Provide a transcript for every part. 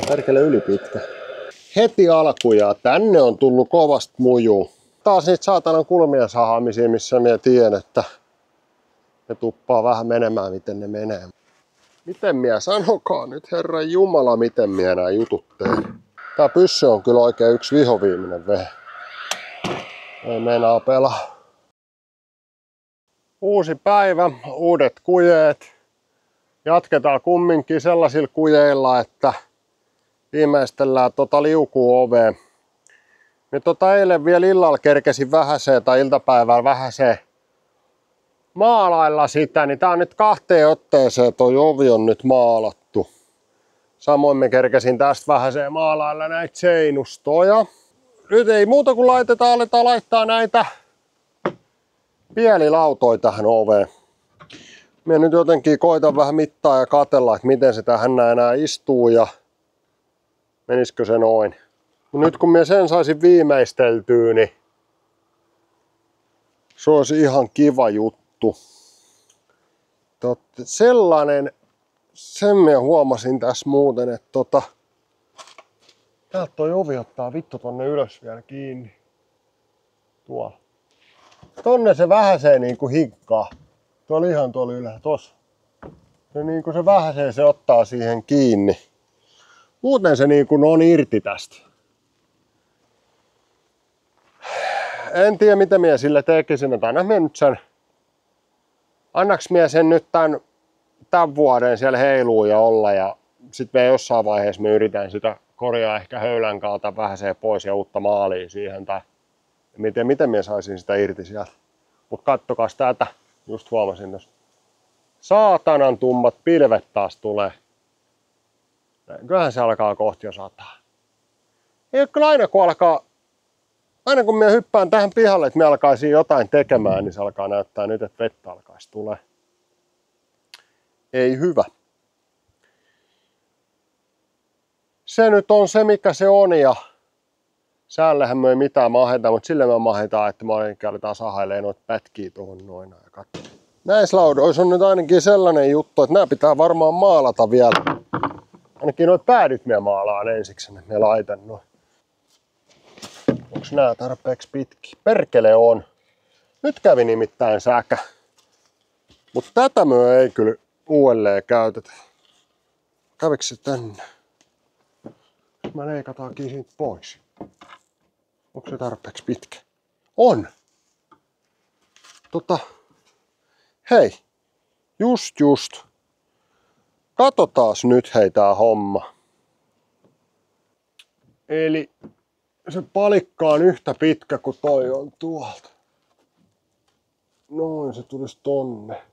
Perkele ylipitkä. Heti alkujaan tänne on tullut kovasti mujuu. Taas niitä saatanan kulmien sahaamisia, missä minä tiedän, että ne tuppaa vähän menemään, miten ne menee. Miten minä sanokaa nyt, Herran Jumala, miten minä nämä jutut teen. Tää pyssy on kyllä oikein yksi vihoviiminen vehe. Ei meinaa pelaa. Uusi päivä, uudet kujeet. Jatketaan kumminkin sellaisilla kujeilla, että viimeistellään liukuovea. Me eilen vielä illalla kerkesin vähäseen tai iltapäivällä vähäseen maalailla sitä, niin tää on nyt 2 otteeseen toi ovi on nyt maalattu. Samoin me kerkesin tästä vähäseen maalailla näitä seinustoja. Nyt ei muuta kuin aletaan laittaa näitä pielilautoja tähän oveen. Minä nyt jotenkin koitan vähän mittaa ja katsella, että miten se tähän enää istuu ja menisikö se noin. Nyt kun minä sen saisin viimeisteltyä, niin se olisi ihan kiva juttu. Sellainen, sen minä huomasin tässä muuten, että täältä toi ovi ottaa vittu tonne ylös vielä kiinni. Tuolla. Tonne se vähäseen niinku hinkkaa. Tuolla ihan tuolla ylhäällä, tossa. Se niinku se vähäseen se ottaa siihen kiinni. Muuten se niinku on irti tästä. En tiedä mitä minä sille tekisin, että anna minä nyt sen. Annaks minä sen nyt tän vuoden siellä heiluu ja olla ja sit me jossain vaiheessa me yritän sitä korjaa ehkä höylän kautta vähäseen pois ja uutta maalia siihen tai miten minä saisin sitä irti sieltä. Mut kattokas tätä, just huomasin tossa. Saatanan tummat pilvet taas tulee. Kyllähän se alkaa kohti jo sataa. Ei oo kyllä aina kun minä hyppään tähän pihalle, että minä alkaisin jotain tekemään, niin se alkaa näyttää nyt, että vettä alkaisi tulee. Ei hyvä. Se nyt on se, mikä se on ja säällähän me ei mitään maheta, mutta sille me mahetaan, että me aletaan sahailemaan noita pätkiä tuohon noin ja katsotaan. Näissä laudoissa on nyt ainakin sellainen juttu, että nämä pitää varmaan maalata vielä. Ainakin noita päädyt minä maalaan ensiksi, että minä laitan noin. Onks nää tarpeeksi pitki? Perkele on. Nyt kävi nimittäin säkä. Mut tätä me ei kyllä uudelleen käytetä. Kävikö se tänne? Mä leikataankin siitä pois. Onko se tarpeeksi pitkä? On! Hei. Just. Katotaas nyt hei tää homma. Eli se palikka on yhtä pitkä kuin toi on tuolta. Noin se tulisi tonne.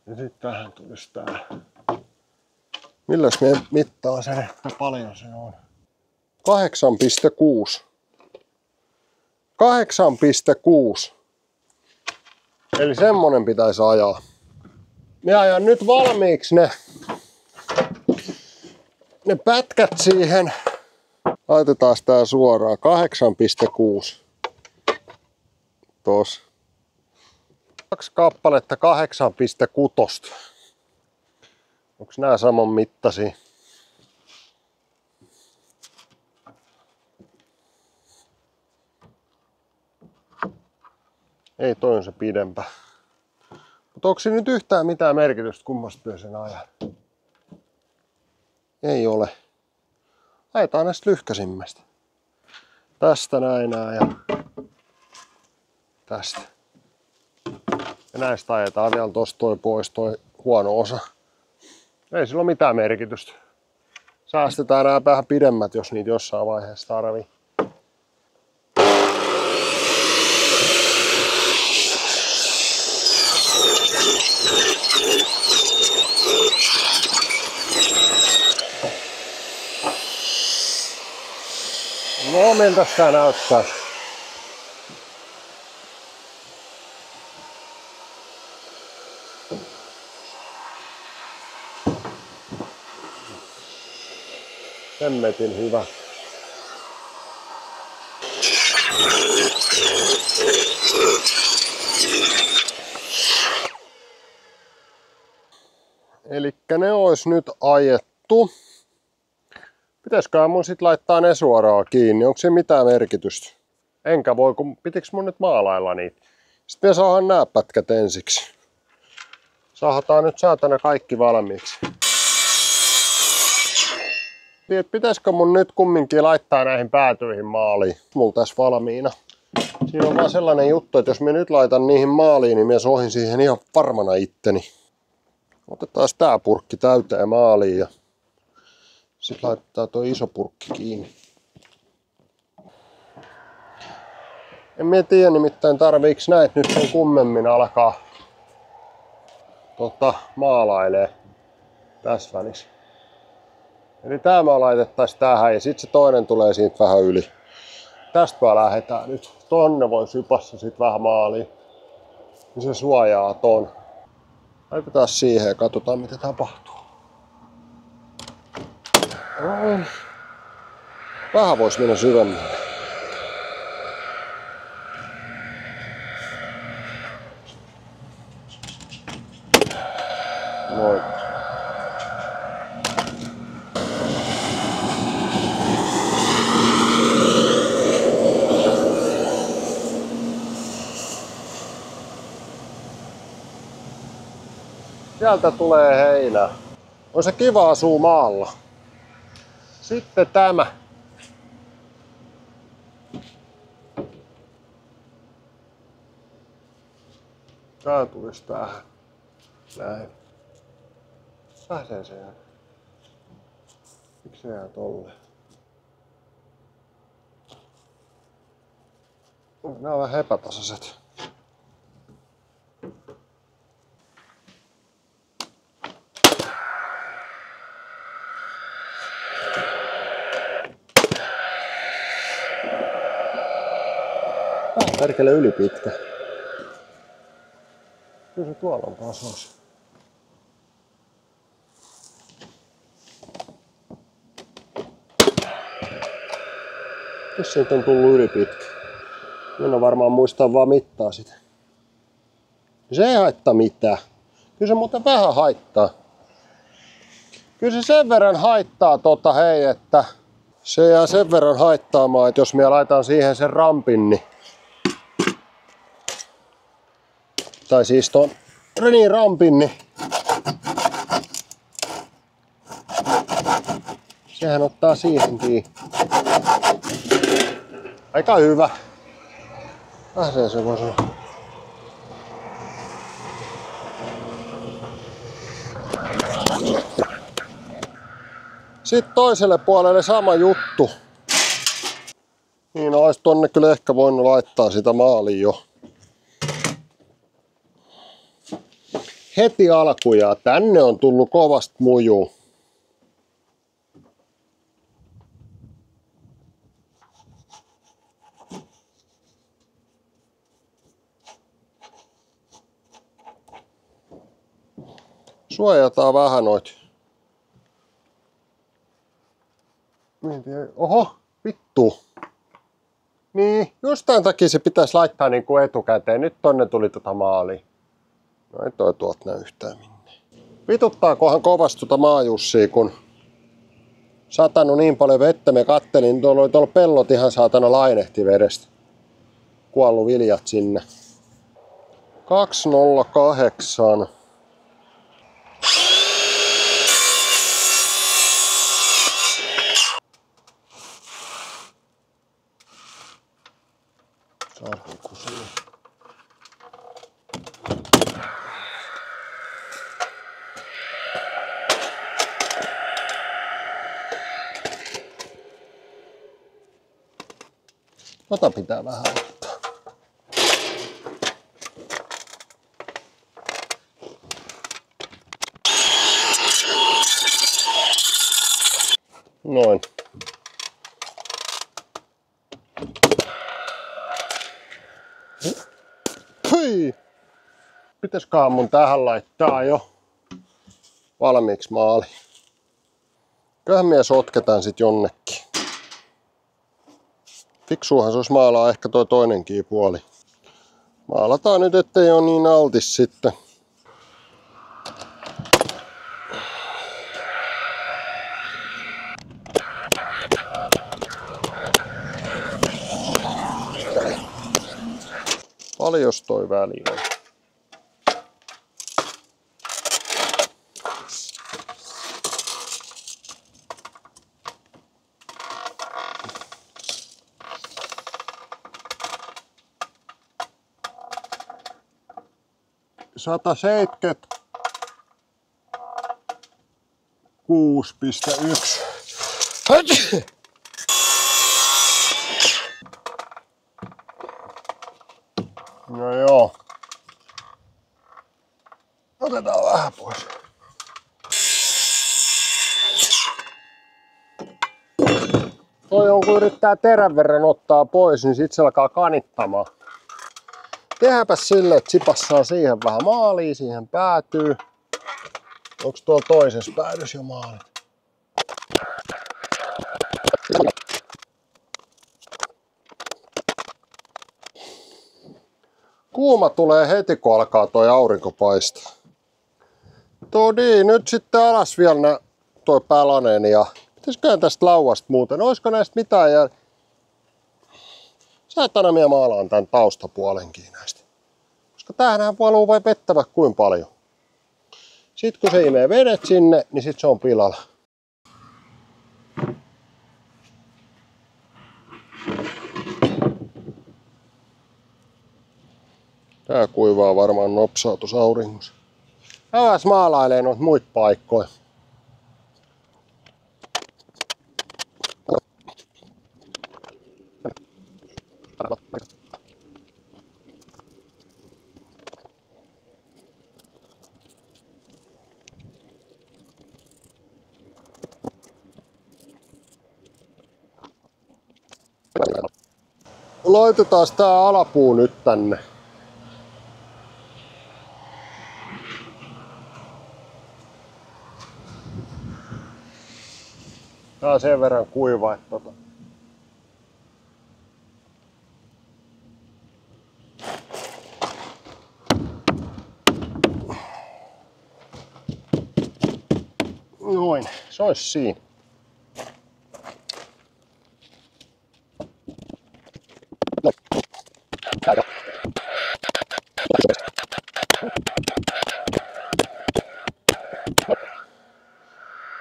Ja sitten tähän tulisi tää. Milläs me mittaa sen, että paljon se on? 8,6. 8,6. Eli semmonen pitäisi ajaa. Minä ajan nyt valmiiksi ne pätkät siihen. Laitetaan tää suoraan 8,6. Tos. 2 kappaletta 8,6. Onks nää saman mittaisia? Ei, toi on se pidempä. Mutta onko nyt yhtään mitään merkitystä, kummasta työ sen ajan? Ei ole. Ajetaan näistä lyhkäsimmästä. Tästä näin ja tästä. Ja näistä ajetaan vielä tosta toi pois, toi huono osa. Ei sillä ole mitään merkitystä. Säästetään nämä vähän pidemmät, jos niitä jossain vaiheessa tarvii. No, miltä tää näyttää? Hemmetin hyvä. Elikkä ne ois nyt ajettu. Pitäisköhän mun sit laittaa ne suoraan kiinni? Onko se mitään merkitystä? Enkä voi, kun pitiks mun nyt maalailla niitä? Sitten me saadaan nää pätkät ensiksi. Sahataan nyt saatana kaikki valmiiksi. Pitäisikö mun nyt kumminkin laittaa näihin päätyihin maaliin? Mulla tässä valmiina. Siinä on vaan sellainen juttu, että jos mä nyt laitan niihin maaliin, niin mä sohin siihen ihan varmana itteni. Otetaan tää purkki täyteen maaliin ja sitten laitetaan tuo iso purkki kiinni. En mä tiedä nimittäin tarviiks näitä nyt sen kummemmin alkaa maalailee tässä välissä. Eli tää me laitettais tähän ja sitten se toinen tulee siitä vähän yli. Tästä vaan lähdetään nyt. Tonne voi sypassa sit vähän maaliin. Niin se suojaa ton. Laitetaan siihen ja katsotaan mitä tapahtuu. Vähän vois mennä syvemmälle. Noin. Sieltä tulee heinää. On se kiva asua maalla. Sitten tämä. Tää tulisi tähän. Näin. Pääsee se jää. Miksi se jää tolleen? Nää on vähän epätasaiset. Perkele ylipitkä. Kyllä se tuolla on taas. Jos siitä on tullut ylipitkä. Minä varmaan muistaa vaan mittaa sitä. Se ei haittaa mitään. Kyllä se muuten vähän haittaa. Kyllä se sen verran haittaa hei, että se jää sen verran haittaamaan, että jos minä laitan siihen sen rampin, niin tai siis ton Renin rampin, niin sehän ottaa siihen kiinni. Aika hyvä. Pääsee se voi sanoa. Sitten toiselle puolelle sama juttu. Niin ois tonne kyllä ehkä voinut laittaa sitä maaliin jo. Heti alkujaan. Tänne on tullut kovasti mujuu. Suojataan vähän noit. Oho, vittu. Niin, just tämän takia se pitäisi laittaa niin kuin etukäteen. Nyt tonne tuli maaliin. No ei toi tuolta näy yhtään minne. Vituttaakohan kovasti maajussia, kun satanut niin paljon vettä. Me kattelin, tuolla pellot ihan saatana lainehti vedestä. Kuollut viljat sinne. 208. Tota pitää vähän ottaa. Noin. Hyi! Pitäisköhän mun tähän laittaa jo valmiiksi maali. Kyllähän me sotketaan sit jonnekin. Fiksuuhan se olisi maalaa ehkä toi toinenkin puoli. Maalataan nyt, ettei ole niin altis sitten. Paljos toi väli on? $176,1. No joo. Otetaan vähän pois. Toi on kun yrittää terän verran ottaa pois, niin sit se alkaa kanittamaan. Tehdäänpäs silleen, että sipassaa siihen vähän maalia, siihen päätyy. Onks tuolla toisessa päädyssä jo maalit? Kuuma tulee heti kun alkaa toi aurinko paistaa. Nyt sitten alas vielä toi pälanen ja pitäisiköhän tästä lauasta muuten? Olisiko näistä mitään? Ja saatana minä maalaan tän taustapuolenkin näistä. Koska tämähän valuu vai vettä vaikka kuinka paljon. Sitten kun se imee vedet sinne, niin sit se on pilalla. Tää kuivaa varmaan nopsaa tuossa auringossa. Häväs maalailee noita muita paikkoja. Laitetaan tää alapuu nyt tänne. Tää on sen verran kuiva, että noin, se ois siinä.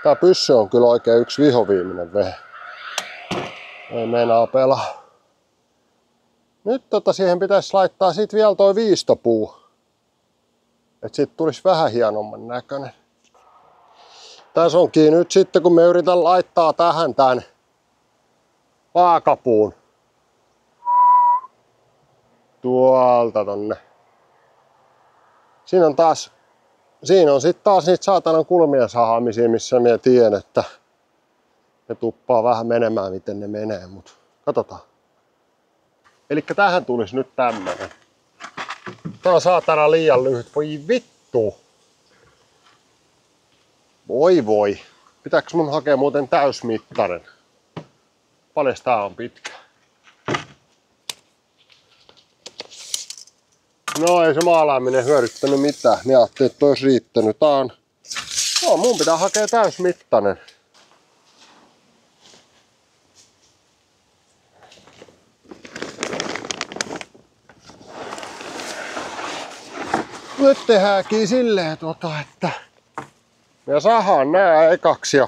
Tää pyssy on kyllä oikein yksi vihoviiminen vehe. Ei meinaa pelaa. Nyt siihen pitäisi laittaa sit vielä toi viistopuu. Et sit tulisi vähän hienomman näköinen. Tässä onkin nyt sitten kun me yritän laittaa tähän tän vaakapuun. Tuolta tonne. Siinä on sitten taas niitä saatanan kulmien sahaamisia, missä minä tiedän, että ne tuppaa vähän menemään miten ne menee, mutta katsotaan. Elikkä tähän tulisi nyt tämmönen. Tää on saatana liian lyhyt, voi vittu. Voi. Pitääkö mun hakea muuten täysmittainen? Paljon tää on pitkä? No ei se maalaaminen hyödyttänyt mitään. Minä ajattelin, että olisi riittänyt. Tää on... No, mun pitää hakea täysmittainen. Nyt tehdäänkin silleen, että minä sahaan nää ekaksi ja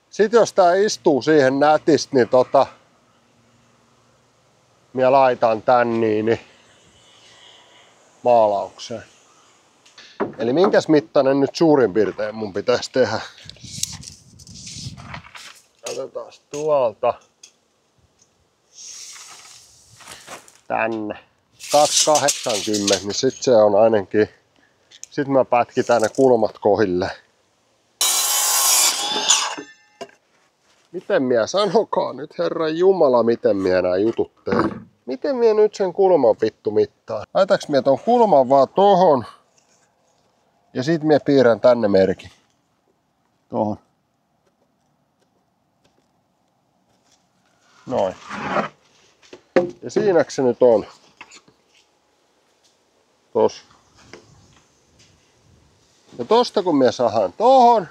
sit jos tää istuu siihen nätisti, niin minä laitan tän niin maalaukseen. Eli minkäs mittainen nyt suurin piirtein mun pitäisi tehdä? Otetaan tuolta tänne 280, niin sit se on ainakin. Sit mä pätkitän ne kulmat kohille. Miten minä sanokaan nyt, Herran Jumala, miten minä nää jutut teen? Miten minä nyt sen kulman vittu mittaan? Laitaks minä ton kulman vaan tohon? Ja sit minä piirrän tänne merkin. Tohon. Noin. Ja siinäks se nyt on? Tos. Ja tosta kun minä sahan tohon.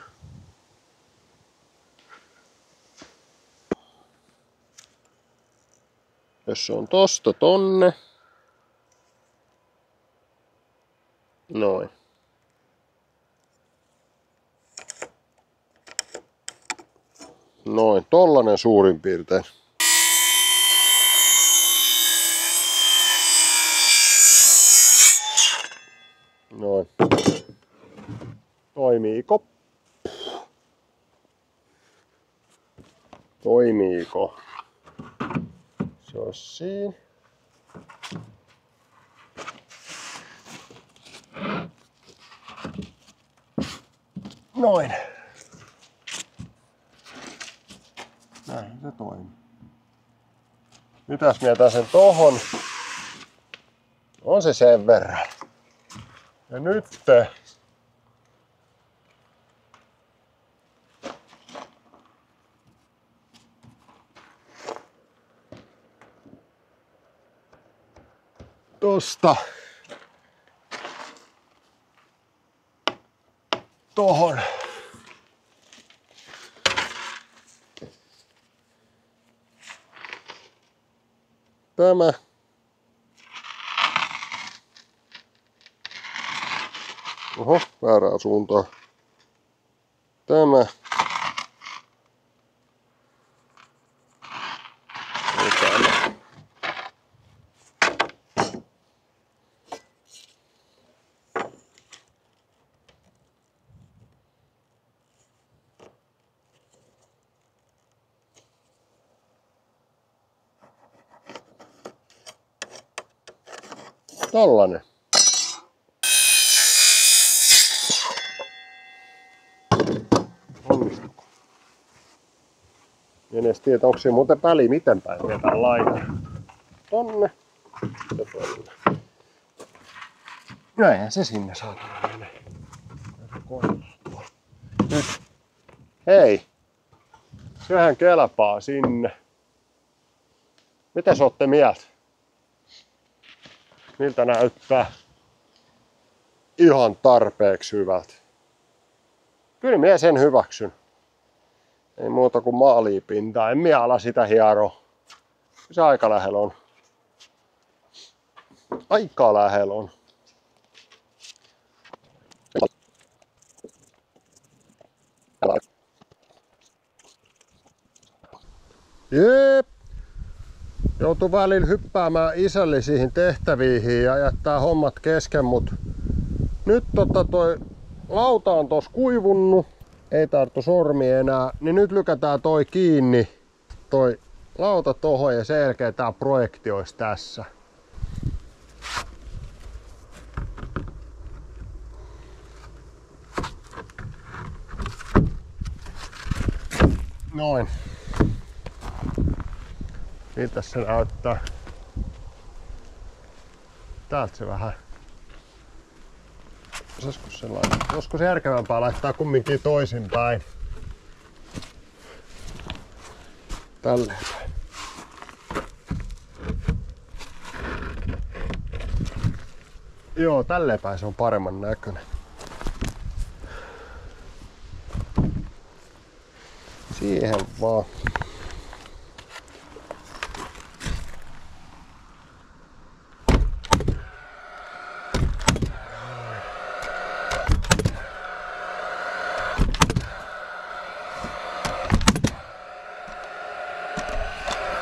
Jos se on tosta tonne. Noin. Noin, tollanen suurin piirtein. Noin. Toimiiko? Toimiiko? Se on siinä. Noin. Näin se toimii. Mitäs mietän sen tohon? On se sen verran. Ja nyt tosta tohon. Tämä. Oho, väärään suuntaan. Tämä. Ja tämä. Tollanen. Onnistuko? En edes tiedä, onko se muuten väli miten päin vetää laitan. Tonne ja tonne. No eihän se sinne saatana mene. Nyt. Hei! Sehän kelpaa sinne. Mitä sä ootte mieltä? Miltä näyttää? Ihan tarpeeksi hyvältä. Kyllä minä sen hyväksyn. Ei muuta kuin maalipintaa. En minä ala sitä hieroa. Se aika lähellä on. Aika lähellä on. Jep. Joutuu välillä hyppäämään isällisiin tehtäviin ja jättää hommat kesken, mut nyt toi lauta on tossa kuivunut, ei tarttu sormi enää, niin nyt lykätään toi kiinni, toi lauta tohon ja sen jälkeen tää projekti olisi tässä. Noin. Miltä se näyttää? Täältä se vähän. Olisiko se järkevämpää laittaa kumminkin toisinpäin? Tälleen päin. Joo, tälleen päin se on paremman näköinen. Siihen vaan.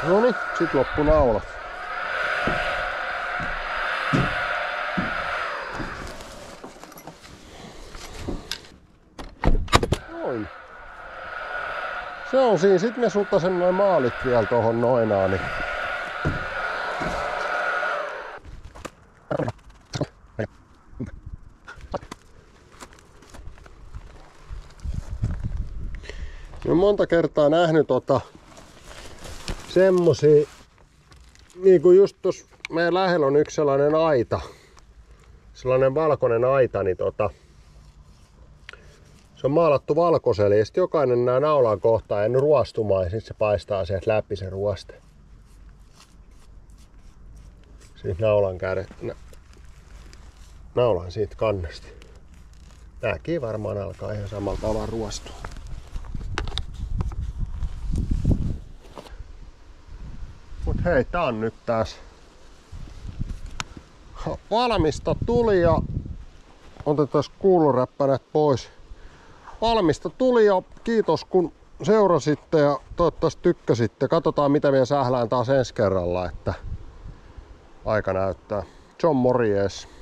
Noniin, sit loppu naulat. Noin. Se on siinä. Sit me suttasen noin maalit vielä tohon noinaan. Niin. Mä monta kertaa nähnyt semmosia, niinku just tossa meidän lähellä on yksi sellainen aita, sellainen valkoinen aita, niin se on maalattu valkoiselle ja sit jokainen nää naulan kohtaa ja ruostumaan ja sit se paistaa sieltä läpi se ruoste. Siitä naulan siitä kannesta. Nääkin varmaan alkaa ihan samalla tavalla ruostua. Mut hei, tää on nyt taas valmista tuli ja otetaan kuuloräppänät pois. Valmista tuli ja kiitos kun seurasitte ja toivottavasti tykkäsitte. Katsotaan mitä minä sählään taas ensi kerralla, että aika näyttää. John morjes!